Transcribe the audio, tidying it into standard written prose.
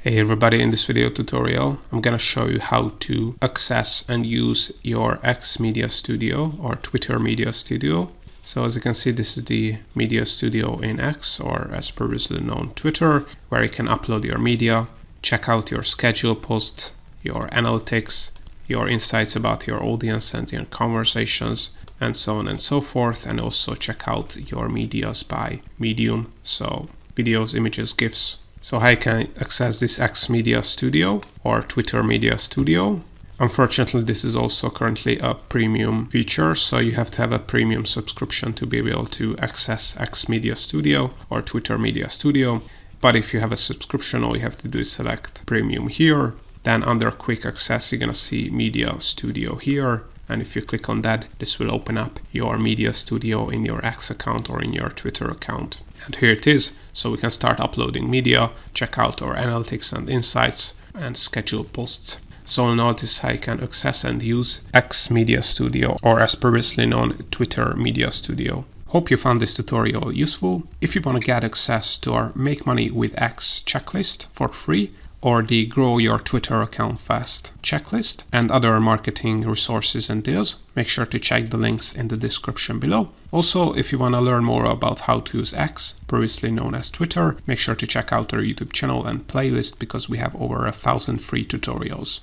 Hey everybody, in this video tutorial I'm gonna show you how to access and use your X Media Studio or Twitter Media Studio. So as you can see, this is the Media Studio in X, or as previously known Twitter, where you can upload your media, check out your schedule posts, your analytics, your insights about your audience and your conversations, and so on and so forth, and also check out your medias by medium, so videos, images, GIFs. So how you can access this X Media Studio or Twitter Media Studio. Unfortunately, this is also currently a premium feature, so you have to have a premium subscription to be able to access X Media Studio or Twitter Media Studio. But if you have a subscription, all you have to do is select premium here. Then under quick access, you're gonna see Media Studio here. And if you click on that, this will open up your Media Studio in your X account or in your Twitter account. And here it is. So we can start uploading media, check out our analytics and insights, and schedule posts. So now this is how you can access and use X Media Studio, or as previously known, Twitter Media Studio. Hope you found this tutorial useful. If you want to get access to our Make Money with X checklist for free, or the Grow Your Twitter Account Fast checklist, and other marketing resources and deals, make sure to check the links in the description below. Also, if you want to learn more about how to use X, previously known as Twitter, make sure to check out our YouTube channel and playlist, because we have over 1,000 free tutorials.